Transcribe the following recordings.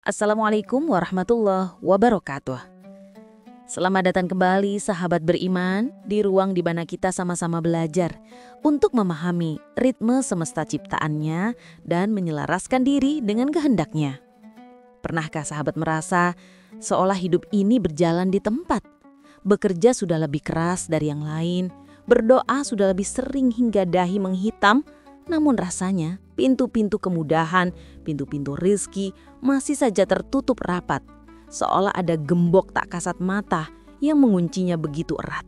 Assalamualaikum warahmatullahi wabarakatuh. Selamat datang kembali sahabat beriman di ruang di mana kita sama-sama belajar untuk memahami ritme semesta ciptaannya dan menyelaraskan diri dengan kehendaknya. Pernahkah sahabat merasa seolah hidup ini berjalan di tempat? Bekerja sudah lebih keras dari yang lain, berdoa sudah lebih sering hingga dahi menghitam, namun rasanya pintu-pintu kemudahan, pintu-pintu rizki masih saja tertutup rapat. Seolah ada gembok tak kasat mata yang menguncinya begitu erat.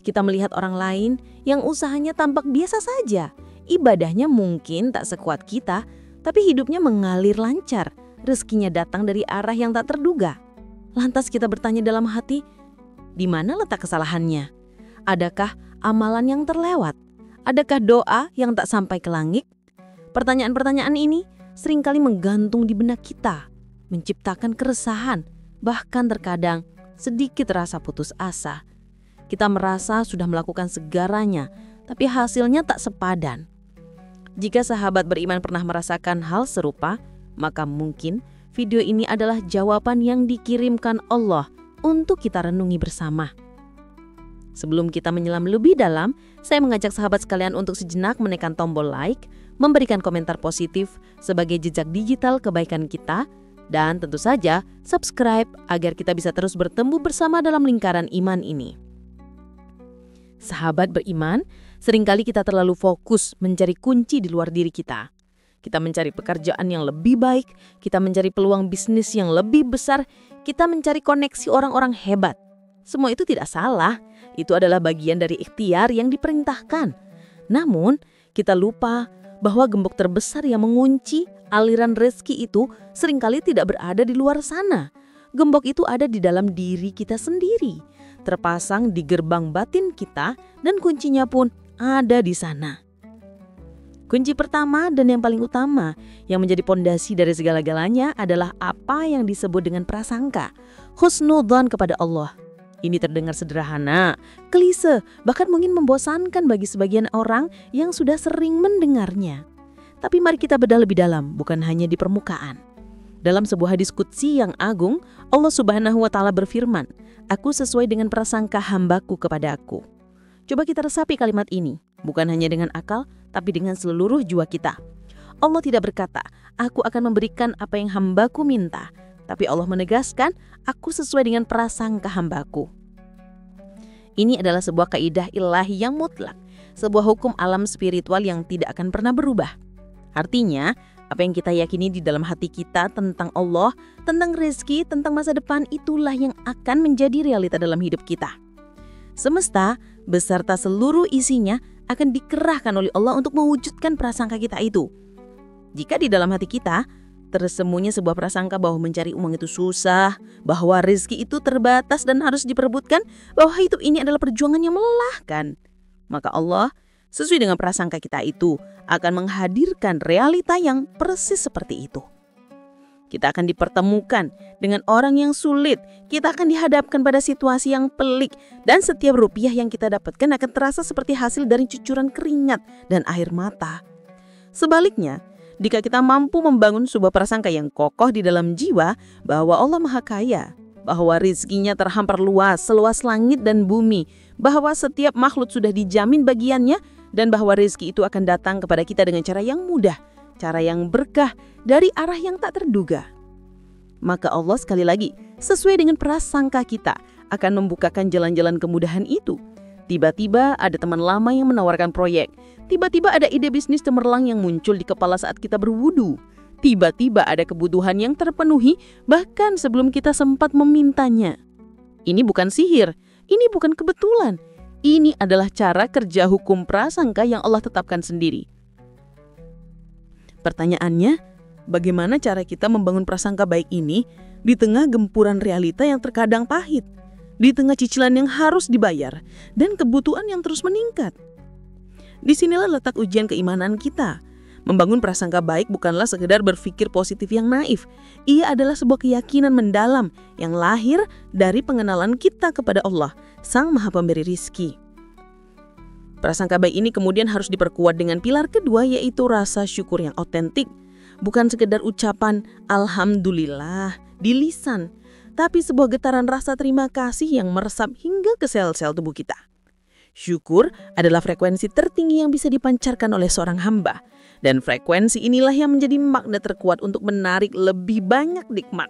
Kita melihat orang lain yang usahanya tampak biasa saja. Ibadahnya mungkin tak sekuat kita, tapi hidupnya mengalir lancar. Rezekinya datang dari arah yang tak terduga. Lantas kita bertanya dalam hati, di mana letak kesalahannya? Adakah amalan yang terlewat? Adakah doa yang tak sampai ke langit? Pertanyaan-pertanyaan ini seringkali menggantung di benak kita, menciptakan keresahan, bahkan terkadang sedikit rasa putus asa. Kita merasa sudah melakukan segalanya, tapi hasilnya tak sepadan. Jika sahabat beriman pernah merasakan hal serupa, maka mungkin video ini adalah jawaban yang dikirimkan Allah untuk kita renungi bersama. Sebelum kita menyelam lebih dalam, saya mengajak sahabat sekalian untuk sejenak menekan tombol like, memberikan komentar positif sebagai jejak digital kebaikan kita, dan tentu saja subscribe agar kita bisa terus bertemu bersama dalam lingkaran iman ini. Sahabat beriman, seringkali kita terlalu fokus mencari kunci di luar diri kita. Kita mencari pekerjaan yang lebih baik, kita mencari peluang bisnis yang lebih besar, kita mencari koneksi orang-orang hebat. Semua itu tidak salah, itu adalah bagian dari ikhtiar yang diperintahkan. Namun, kita lupa bahwa gembok terbesar yang mengunci aliran rezeki itu seringkali tidak berada di luar sana. Gembok itu ada di dalam diri kita sendiri, terpasang di gerbang batin kita dan kuncinya pun ada di sana. Kunci pertama dan yang paling utama yang menjadi pondasi dari segala-galanya adalah apa yang disebut dengan prasangka, husnudzon kepada Allah. Ini terdengar sederhana, klise, bahkan mungkin membosankan bagi sebagian orang yang sudah sering mendengarnya. Tapi mari kita bedah lebih dalam, bukan hanya di permukaan. Dalam sebuah hadis qudsi yang agung, Allah Subhanahu wa Ta'ala berfirman, "Aku sesuai dengan prasangka hambaku kepada aku." Coba kita resapi kalimat ini, bukan hanya dengan akal, tapi dengan seluruh jiwa kita. Allah tidak berkata, "Aku akan memberikan apa yang hambaku minta." Tapi Allah menegaskan, aku sesuai dengan prasangka hambaku. Ini adalah sebuah kaidah ilahi yang mutlak, sebuah hukum alam spiritual yang tidak akan pernah berubah. Artinya, apa yang kita yakini di dalam hati kita tentang Allah, tentang rezeki, tentang masa depan, itulah yang akan menjadi realita dalam hidup kita. Semesta beserta seluruh isinya akan dikerahkan oleh Allah untuk mewujudkan prasangka kita itu. Jika di dalam hati kita tersembunyi sebuah prasangka bahwa mencari uang itu susah, bahwa rezeki itu terbatas dan harus diperebutkan, bahwa hidup ini adalah perjuangan yang melelahkan, maka Allah sesuai dengan prasangka kita itu akan menghadirkan realita yang persis seperti itu. Kita akan dipertemukan dengan orang yang sulit, kita akan dihadapkan pada situasi yang pelik, dan setiap rupiah yang kita dapatkan akan terasa seperti hasil dari cucuran keringat dan air mata. Sebaliknya, jika kita mampu membangun sebuah prasangka yang kokoh di dalam jiwa bahwa Allah Maha Kaya, bahwa rezekinya terhampar luas, seluas langit dan bumi, bahwa setiap makhluk sudah dijamin bagiannya, dan bahwa rezeki itu akan datang kepada kita dengan cara yang mudah, cara yang berkah, dari arah yang tak terduga. Maka Allah sekali lagi, sesuai dengan prasangka kita, akan membukakan jalan-jalan kemudahan itu. Tiba-tiba ada teman lama yang menawarkan proyek. Tiba-tiba ada ide bisnis cemerlang yang muncul di kepala saat kita berwudu. Tiba-tiba ada kebutuhan yang terpenuhi bahkan sebelum kita sempat memintanya. Ini bukan sihir, ini bukan kebetulan. Ini adalah cara kerja hukum prasangka yang Allah tetapkan sendiri. Pertanyaannya, bagaimana cara kita membangun prasangka baik ini di tengah gempuran realita yang terkadang pahit? Di tengah cicilan yang harus dibayar dan kebutuhan yang terus meningkat. Disinilah letak ujian keimanan kita. Membangun prasangka baik bukanlah sekedar berpikir positif yang naif. Ia adalah sebuah keyakinan mendalam yang lahir dari pengenalan kita kepada Allah, Sang Maha Pemberi Rizki. Prasangka baik ini kemudian harus diperkuat dengan pilar kedua, yaitu rasa syukur yang otentik. Bukan sekedar ucapan alhamdulillah di lisan, tapi sebuah getaran rasa terima kasih yang meresap hingga ke sel-sel tubuh kita. Syukur adalah frekuensi tertinggi yang bisa dipancarkan oleh seorang hamba. Dan frekuensi inilah yang menjadi magnet terkuat untuk menarik lebih banyak nikmat.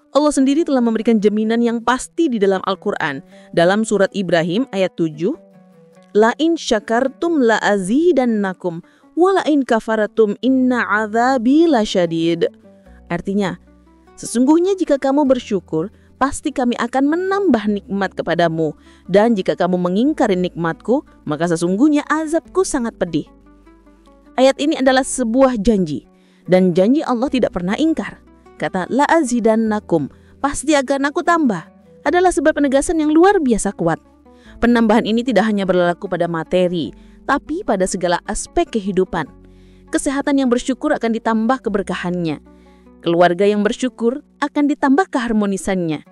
Allah sendiri telah memberikan jaminan yang pasti di dalam Al-Quran. Dalam surat Ibrahim ayat 7, La in syakartum la azidannakum, wa la in kafaratum inna azabi lasyadid. Artinya, sesungguhnya jika kamu bersyukur, pasti kami akan menambah nikmat kepadamu. Dan jika kamu mengingkari nikmatku, maka sesungguhnya azabku sangat pedih. Ayat ini adalah sebuah janji. Dan janji Allah tidak pernah ingkar. Kata la azidannakum, pasti akan aku tambah, adalah sebuah penegasan yang luar biasa kuat. Penambahan ini tidak hanya berlaku pada materi, tapi pada segala aspek kehidupan. Kesehatan yang bersyukur akan ditambah keberkahannya. Keluarga yang bersyukur akan ditambah keharmonisannya.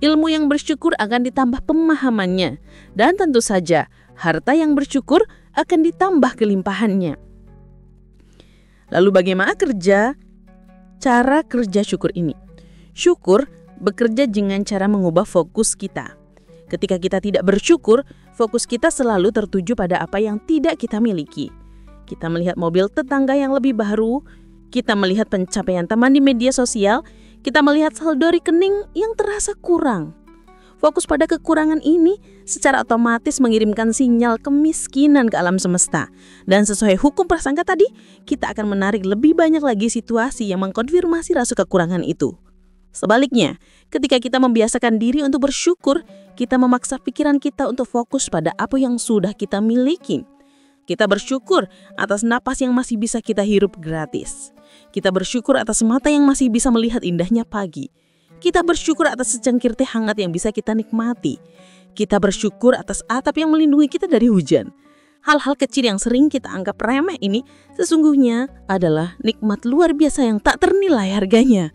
Ilmu yang bersyukur akan ditambah pemahamannya. Dan tentu saja, harta yang bersyukur akan ditambah kelimpahannya. Lalu bagaimana cara kerja syukur ini? Syukur bekerja dengan cara mengubah fokus kita. Ketika kita tidak bersyukur, fokus kita selalu tertuju pada apa yang tidak kita miliki. Kita melihat mobil tetangga yang lebih baru, kita melihat pencapaian teman di media sosial, kita melihat saldo rekening yang terasa kurang. Fokus pada kekurangan ini secara otomatis mengirimkan sinyal kemiskinan ke alam semesta. Dan sesuai hukum prasangka tadi, kita akan menarik lebih banyak lagi situasi yang mengkonfirmasi rasa kekurangan itu. Sebaliknya, ketika kita membiasakan diri untuk bersyukur, kita memaksa pikiran kita untuk fokus pada apa yang sudah kita miliki. Kita bersyukur atas napas yang masih bisa kita hirup gratis. Kita bersyukur atas mata yang masih bisa melihat indahnya pagi. Kita bersyukur atas secangkir teh hangat yang bisa kita nikmati. Kita bersyukur atas atap yang melindungi kita dari hujan. Hal-hal kecil yang sering kita anggap remeh ini sesungguhnya adalah nikmat luar biasa yang tak ternilai harganya.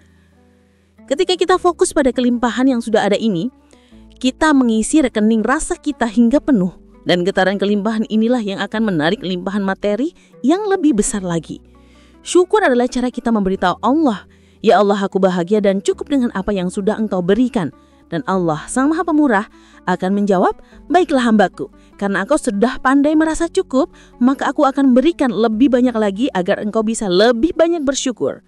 Ketika kita fokus pada kelimpahan yang sudah ada ini, kita mengisi rekening rasa kita hingga penuh. Dan getaran kelimpahan inilah yang akan menarik limpahan materi yang lebih besar lagi. Syukur adalah cara kita memberitahu Allah, ya Allah, aku bahagia dan cukup dengan apa yang sudah Engkau berikan. Dan Allah, Sang Maha Pemurah, akan menjawab, baiklah hambaku, karena engkau sudah pandai merasa cukup, maka aku akan berikan lebih banyak lagi agar engkau bisa lebih banyak bersyukur.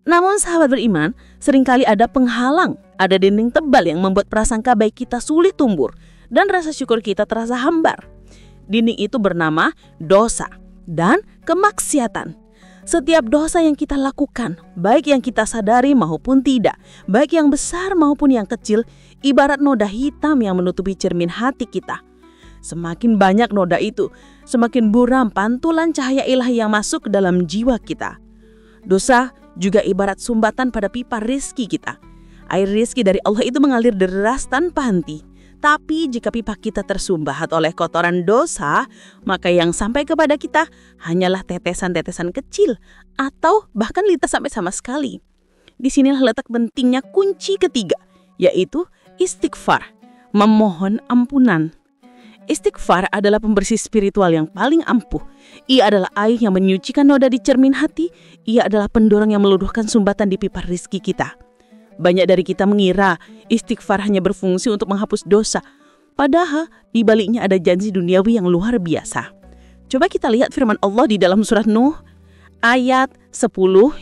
Namun sahabat beriman, seringkali ada penghalang, ada dinding tebal yang membuat prasangka baik kita sulit tumbuh dan rasa syukur kita terasa hambar. Dinding itu bernama dosa dan kemaksiatan. Setiap dosa yang kita lakukan, baik yang kita sadari maupun tidak, baik yang besar maupun yang kecil, ibarat noda hitam yang menutupi cermin hati kita. Semakin banyak noda itu, semakin buram pantulan cahaya ilahi yang masuk ke dalam jiwa kita. Dosa juga ibarat sumbatan pada pipa rezeki kita. Air rezeki dari Allah itu mengalir deras tanpa henti. Tapi jika pipa kita tersumbat oleh kotoran dosa, maka yang sampai kepada kita hanyalah tetesan-tetesan kecil atau bahkan lintas sampai sama sekali. Di sinilah letak pentingnya kunci ketiga, yaitu istighfar, memohon ampunan. Istighfar adalah pembersih spiritual yang paling ampuh. Ia adalah air yang menyucikan noda di cermin hati. Ia adalah pendorong yang meluduhkan sumbatan di pipa rezeki kita. Banyak dari kita mengira istighfar hanya berfungsi untuk menghapus dosa. Padahal di baliknya ada janji duniawi yang luar biasa. Coba kita lihat firman Allah di dalam surat Nuh ayat 10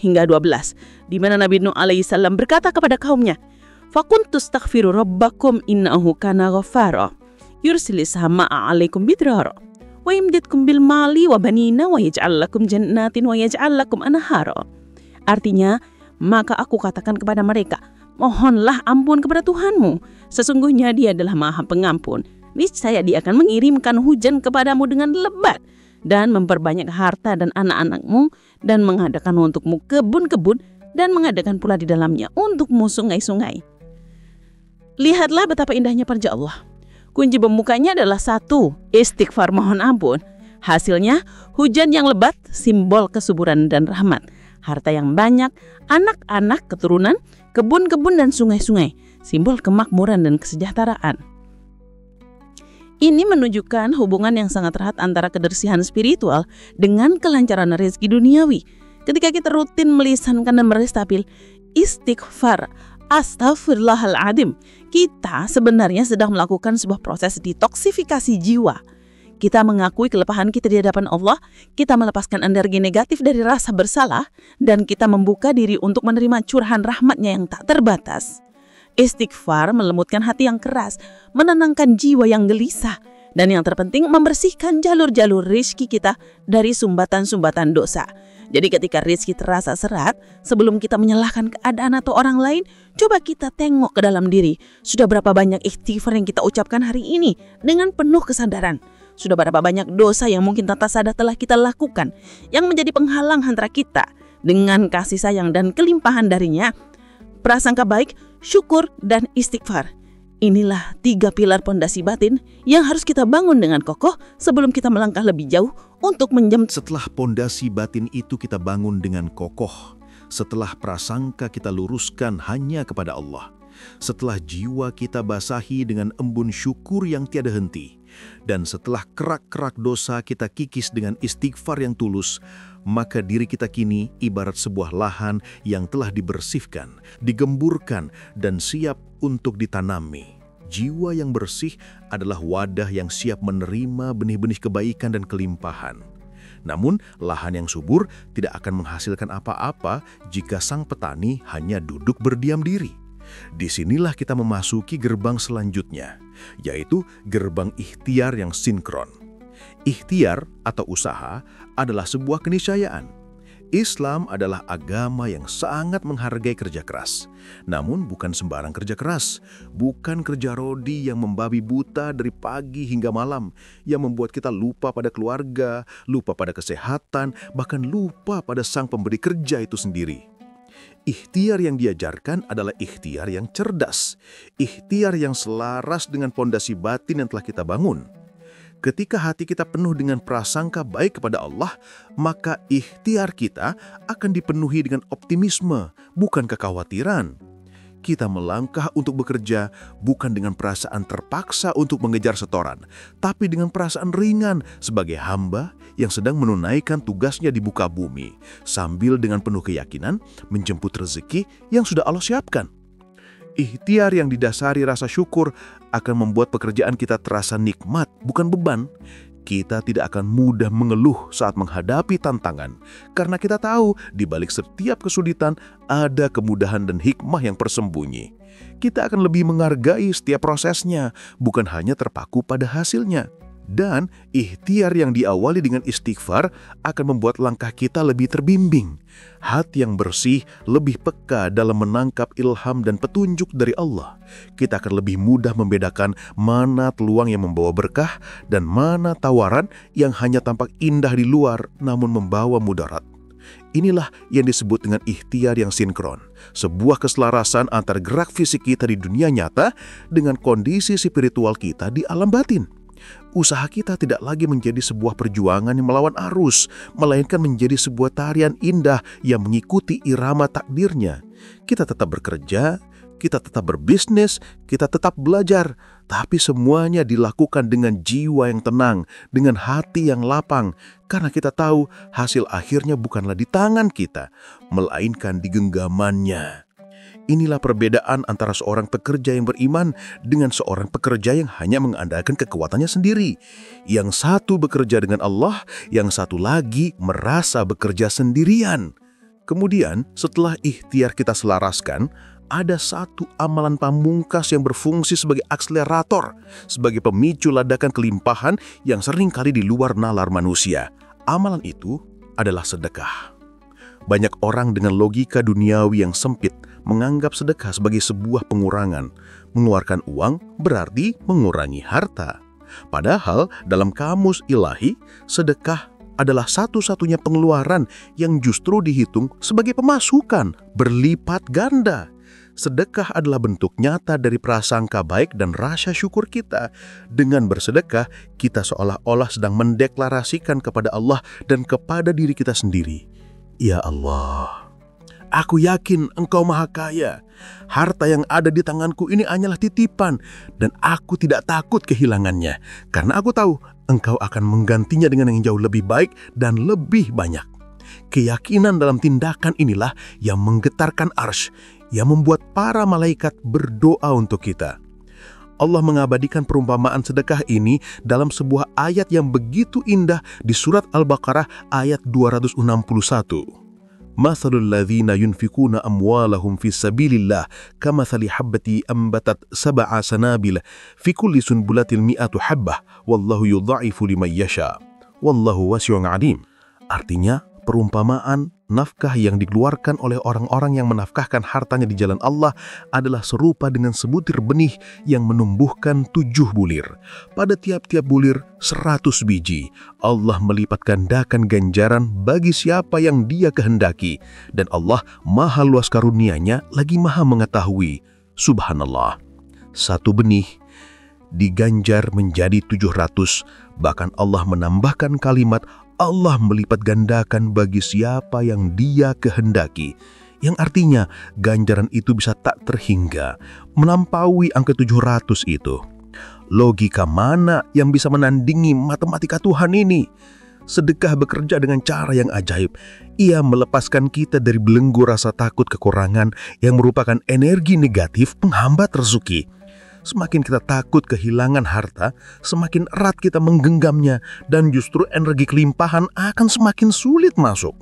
hingga 12. Di mana Nabi Nuh alaihissalam berkata kepada kaumnya, "Fakuntustaghfiru rabbakum innahu kana ghaffara. Yursilis sama'a 'alaikum bidrara wa yumditkum bil mali wa banina wa yaj'al lakum jannatin wa yaj'al lakum anhara." Artinya, maka aku katakan kepada mereka, mohonlah ampun kepada Tuhanmu. Sesungguhnya Dia adalah Maha Pengampun. Niscaya Dia akan mengirimkan hujan kepadamu dengan lebat dan memperbanyak harta dan anak-anakmu dan mengadakan untukmu kebun-kebun dan mengadakan pula di dalamnya untukmu sungai-sungai. Lihatlah betapa indahnya kerja Allah. Kunci pembukanya adalah 1, istighfar, mohon ampun. Hasilnya hujan yang lebat, simbol kesuburan dan rahmat. Harta yang banyak, anak-anak, keturunan, kebun-kebun dan sungai-sungai, simbol kemakmuran dan kesejahteraan. Ini menunjukkan hubungan yang sangat erat antara kebersihan spiritual dengan kelancaran rezeki duniawi. Ketika kita rutin melisankan dan merestabil istighfar, astaghfirullahaladzim, kita sebenarnya sedang melakukan sebuah proses detoksifikasi jiwa. Kita mengakui kelemahan kita di hadapan Allah, kita melepaskan energi negatif dari rasa bersalah, dan kita membuka diri untuk menerima curahan rahmat-Nya yang tak terbatas. Istighfar melembutkan hati yang keras, menenangkan jiwa yang gelisah, dan yang terpenting membersihkan jalur-jalur rizki kita dari sumbatan-sumbatan dosa. Jadi ketika rizki terasa serat, sebelum kita menyalahkan keadaan atau orang lain, coba kita tengok ke dalam diri. Sudah berapa banyak istighfar yang kita ucapkan hari ini dengan penuh kesadaran? Sudah berapa banyak dosa yang mungkin tanpa sadar telah kita lakukan, yang menjadi penghalang antara kita dengan kasih sayang dan kelimpahan darinya? Prasangka baik, syukur, dan istighfar. Inilah 3 pilar pondasi batin yang harus kita bangun dengan kokoh sebelum kita melangkah lebih jauh untuk Setelah pondasi batin itu kita bangun dengan kokoh, setelah prasangka kita luruskan hanya kepada Allah, setelah jiwa kita basahi dengan embun syukur yang tiada henti, dan setelah kerak-kerak dosa kita kikis dengan istighfar yang tulus, maka diri kita kini ibarat sebuah lahan yang telah dibersihkan, digemburkan, dan siap untuk ditanami. Jiwa yang bersih adalah wadah yang siap menerima benih-benih kebaikan dan kelimpahan. Namun, lahan yang subur tidak akan menghasilkan apa-apa jika sang petani hanya duduk berdiam diri. Disinilah kita memasuki gerbang selanjutnya, yaitu gerbang ikhtiar yang sinkron. Ikhtiar atau usaha adalah sebuah keniscayaan. Islam adalah agama yang sangat menghargai kerja keras. Namun bukan sembarang kerja keras, bukan kerja rodi yang membabi buta dari pagi hingga malam, yang membuat kita lupa pada keluarga, lupa pada kesehatan, bahkan lupa pada sang pemberi kerja itu sendiri. Ikhtiar yang diajarkan adalah ikhtiar yang cerdas, ikhtiar yang selaras dengan pondasi batin yang telah kita bangun. Ketika hati kita penuh dengan prasangka baik kepada Allah, maka ikhtiar kita akan dipenuhi dengan optimisme, bukan kekhawatiran. Kita melangkah untuk bekerja bukan dengan perasaan terpaksa untuk mengejar setoran, tapi dengan perasaan ringan sebagai hamba yang sedang menunaikan tugasnya di muka bumi, sambil dengan penuh keyakinan menjemput rezeki yang sudah Allah siapkan. Ikhtiar yang didasari rasa syukur akan membuat pekerjaan kita terasa nikmat, bukan beban. Kita tidak akan mudah mengeluh saat menghadapi tantangan, karena kita tahu di balik setiap kesulitan ada kemudahan dan hikmah yang tersembunyi. Kita akan lebih menghargai setiap prosesnya, bukan hanya terpaku pada hasilnya. Dan ikhtiar yang diawali dengan istighfar akan membuat langkah kita lebih terbimbing. Hati yang bersih lebih peka dalam menangkap ilham dan petunjuk dari Allah. Kita akan lebih mudah membedakan mana peluang yang membawa berkah dan mana tawaran yang hanya tampak indah di luar namun membawa mudarat. Inilah yang disebut dengan ikhtiar yang sinkron, sebuah keselarasan antara gerak fisik kita di dunia nyata dengan kondisi spiritual kita di alam batin. Usaha kita tidak lagi menjadi sebuah perjuangan yang melawan arus, melainkan menjadi sebuah tarian indah yang mengikuti irama takdirnya. Kita tetap bekerja, kita tetap berbisnis, kita tetap belajar, tapi semuanya dilakukan dengan jiwa yang tenang, dengan hati yang lapang, karena kita tahu hasil akhirnya bukanlah di tangan kita, melainkan di genggamannya. Inilah perbedaan antara seorang pekerja yang beriman dengan seorang pekerja yang hanya mengandalkan kekuatannya sendiri. Yang satu bekerja dengan Allah, yang satu lagi merasa bekerja sendirian. Kemudian, setelah ikhtiar kita selaraskan, ada satu amalan pamungkas yang berfungsi sebagai akselerator, sebagai pemicu ledakan kelimpahan yang sering kali di luar nalar manusia. Amalan itu adalah sedekah. Banyak orang dengan logika duniawi yang sempit menganggap sedekah sebagai sebuah pengurangan. Mengeluarkan uang berarti mengurangi harta. Padahal dalam kamus ilahi, sedekah adalah satu-satunya pengeluaran yang justru dihitung sebagai pemasukan berlipat ganda. Sedekah adalah bentuk nyata dari prasangka baik dan rasa syukur kita. Dengan bersedekah, kita seolah-olah sedang mendeklarasikan kepada Allah dan kepada diri kita sendiri, "Ya Allah, aku yakin Engkau Maha Kaya. Harta yang ada di tanganku ini hanyalah titipan, dan aku tidak takut kehilangannya, karena aku tahu Engkau akan menggantinya dengan yang jauh lebih baik dan lebih banyak." Keyakinan dalam tindakan inilah yang menggetarkan arsy, yang membuat para malaikat berdoa untuk kita. Allah mengabadikan perumpamaan sedekah ini dalam sebuah ayat yang begitu indah di surat Al-Baqarah ayat 261. Mathalul ladzina yunfikuna amwalahum fi sabilillah kamathali habbati ambatat sab'a sanabil fi kulli sunbulatin mi'atu habbah wallahu yudha'ifu liman yasha wallahu wasi'un 'alim. Artinya, perumpamaan nafkah yang dikeluarkan oleh orang-orang yang menafkahkan hartanya di jalan Allah adalah serupa dengan sebutir benih yang menumbuhkan 7 bulir. Pada tiap-tiap bulir 100 biji. Allah melipat gandakan ganjaran bagi siapa yang Dia kehendaki. Dan Allah maha luas karunia-Nya lagi maha mengetahui. Subhanallah. Satu benih diganjar menjadi 700. Bahkan Allah menambahkan kalimat Allah melipat gandakan bagi siapa yang Dia kehendaki, yang artinya ganjaran itu bisa tak terhingga, melampaui angka 700 itu. Logika mana yang bisa menandingi matematika Tuhan ini? Sedekah bekerja dengan cara yang ajaib. Ia melepaskan kita dari belenggu rasa takut kekurangan yang merupakan energi negatif penghambat rezeki. Semakin kita takut kehilangan harta, semakin erat kita menggenggamnya, dan justru energi kelimpahan akan semakin sulit masuk.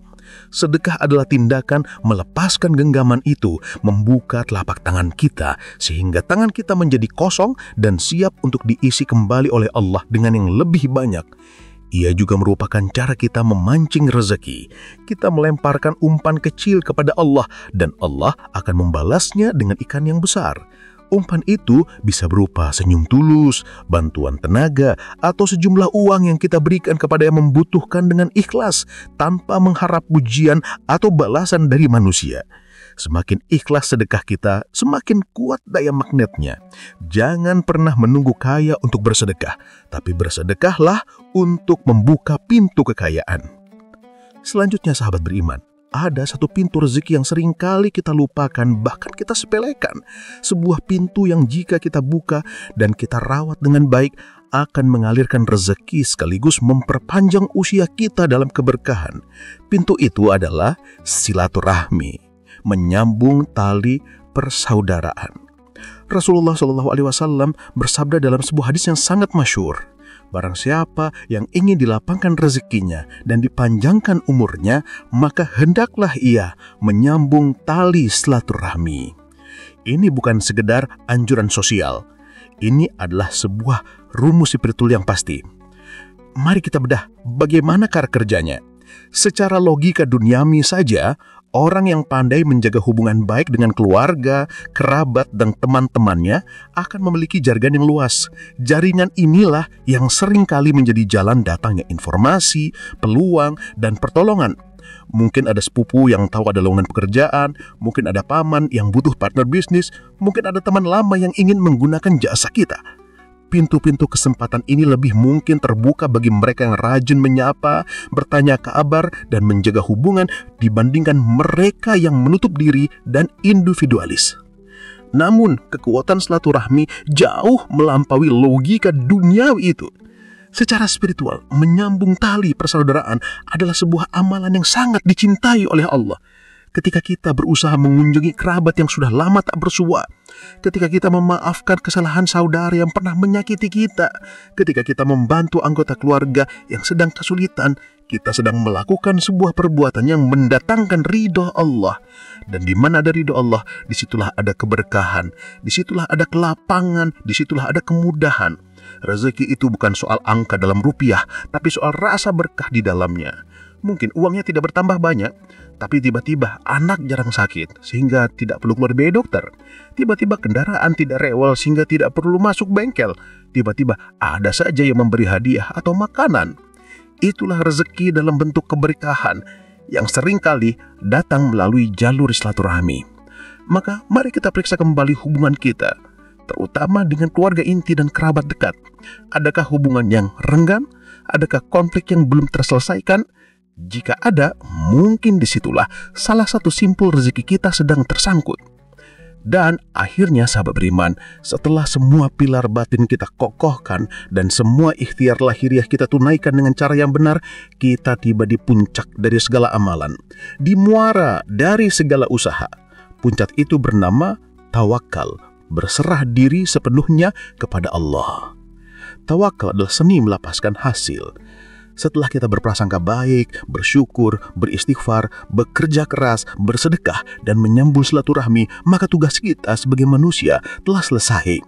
Sedekah adalah tindakan melepaskan genggaman itu, membuka telapak tangan kita, sehingga tangan kita menjadi kosong dan siap untuk diisi kembali oleh Allah dengan yang lebih banyak. Ia juga merupakan cara kita memancing rezeki. Kita melemparkan umpan kecil kepada Allah, dan Allah akan membalasnya dengan ikan yang besar. Umpan itu bisa berupa senyum tulus, bantuan tenaga, atau sejumlah uang yang kita berikan kepada yang membutuhkan dengan ikhlas, tanpa mengharap pujian atau balasan dari manusia. Semakin ikhlas sedekah kita, semakin kuat daya magnetnya. Jangan pernah menunggu kaya untuk bersedekah, tapi bersedekahlah untuk membuka pintu kekayaan. Selanjutnya sahabat beriman, ada satu pintu rezeki yang sering kali kita lupakan, bahkan kita sepelekan. Sebuah pintu yang jika kita buka dan kita rawat dengan baik, akan mengalirkan rezeki sekaligus memperpanjang usia kita dalam keberkahan. Pintu itu adalah silaturahmi, menyambung tali persaudaraan. Rasulullah SAW bersabda dalam sebuah hadis yang sangat masyhur, barang siapa yang ingin dilapangkan rezekinya dan dipanjangkan umurnya, maka hendaklah ia menyambung tali silaturahmi. Ini bukan sekedar anjuran sosial. Ini adalah sebuah rumus spiritual yang pasti. Mari kita bedah bagaimana cara kerjanya. Secara logika duniawi saja, orang yang pandai menjaga hubungan baik dengan keluarga, kerabat, dan teman-temannya akan memiliki jaringan yang luas. Jaringan inilah yang sering kali menjadi jalan datangnya informasi, peluang, dan pertolongan. Mungkin ada sepupu yang tahu ada lowongan pekerjaan, mungkin ada paman yang butuh partner bisnis, mungkin ada teman lama yang ingin menggunakan jasa kita. Pintu-pintu kesempatan ini lebih mungkin terbuka bagi mereka yang rajin menyapa, bertanya kabar, dan menjaga hubungan dibandingkan mereka yang menutup diri dan individualis. Namun, kekuatan silaturahmi jauh melampaui logika duniawi itu. Secara spiritual, menyambung tali persaudaraan adalah sebuah amalan yang sangat dicintai oleh Allah. Ketika kita berusaha mengunjungi kerabat yang sudah lama tak bersua, ketika kita memaafkan kesalahan saudara yang pernah menyakiti kita, ketika kita membantu anggota keluarga yang sedang kesulitan, kita sedang melakukan sebuah perbuatan yang mendatangkan ridho Allah. Dan di mana ada ridho Allah, disitulah ada keberkahan, disitulah ada kelapangan, disitulah ada kemudahan. Rezeki itu bukan soal angka dalam rupiah, tapi soal rasa berkah di dalamnya. Mungkin uangnya tidak bertambah banyak, tapi tiba-tiba anak jarang sakit sehingga tidak perlu keluar biaya dokter. Tiba-tiba kendaraan tidak rewel sehingga tidak perlu masuk bengkel. Tiba-tiba ada saja yang memberi hadiah atau makanan. Itulah rezeki dalam bentuk keberkahan yang seringkali datang melalui jalur silaturahmi. Maka mari kita periksa kembali hubungan kita, terutama dengan keluarga inti dan kerabat dekat. Adakah hubungan yang renggang? Adakah konflik yang belum terselesaikan? Jika ada, mungkin disitulah salah satu simpul rezeki kita sedang tersangkut. Dan akhirnya sahabat beriman, setelah semua pilar batin kita kokohkan dan semua ikhtiar lahiriah kita tunaikan dengan cara yang benar, kita tiba di puncak dari segala amalan, di muara dari segala usaha. Puncak itu bernama tawakal, berserah diri sepenuhnya kepada Allah. Tawakal adalah seni melapaskan hasil. Setelah kita berprasangka baik, bersyukur, beristighfar, bekerja keras, bersedekah, dan menyambung silaturahmi, maka tugas kita sebagai manusia telah selesai.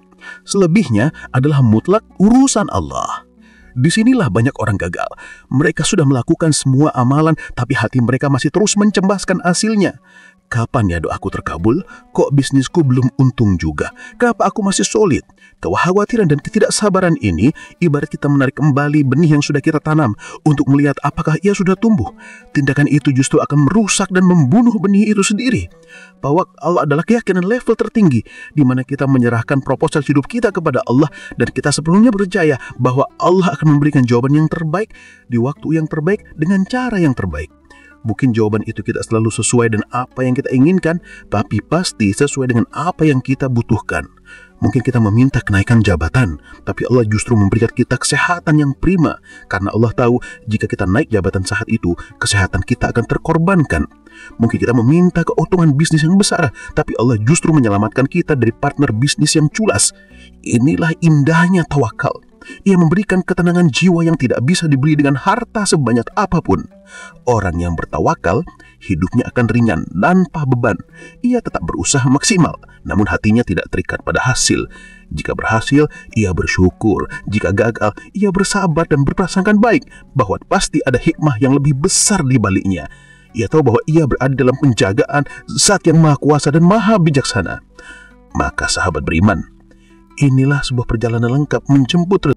Selebihnya adalah mutlak urusan Allah. Disinilah banyak orang gagal. Mereka sudah melakukan semua amalan, tapi hati mereka masih terus mencembaskan hasilnya. Kapan ya doaku terkabul? Kok bisnisku belum untung juga? Kenapa aku masih solid? Kekhawatiran dan ketidaksabaran ini ibarat kita menarik kembali benih yang sudah kita tanam untuk melihat apakah ia sudah tumbuh. Tindakan itu justru akan merusak dan membunuh benih itu sendiri. Bahwa Allah adalah keyakinan level tertinggi di mana kita menyerahkan proposal hidup kita kepada Allah dan kita sepenuhnya percaya bahwa Allah akan memberikan jawaban yang terbaik di waktu yang terbaik dengan cara yang terbaik. Mungkin jawaban itu tidak selalu sesuai dengan apa yang kita inginkan, tapi pasti sesuai dengan apa yang kita butuhkan. Mungkin kita meminta kenaikan jabatan, tapi Allah justru memberikan kita kesehatan yang prima. Karena Allah tahu jika kita naik jabatan saat itu, kesehatan kita akan terkorbankan. Mungkin kita meminta keuntungan bisnis yang besar, tapi Allah justru menyelamatkan kita dari partner bisnis yang culas. Inilah indahnya tawakal. Ia memberikan ketenangan jiwa yang tidak bisa dibeli dengan harta sebanyak apapun. Orang yang bertawakal, hidupnya akan ringan tanpa beban. Ia tetap berusaha maksimal, namun hatinya tidak terikat pada hasil. Jika berhasil, ia bersyukur. Jika gagal, ia bersabar dan berprasangka baik bahwa pasti ada hikmah yang lebih besar di baliknya. Ia tahu bahwa ia berada dalam penjagaan Zat yang Maha Kuasa dan Maha Bijaksana. Maka sahabat beriman, inilah sebuah perjalanan lengkap menjemput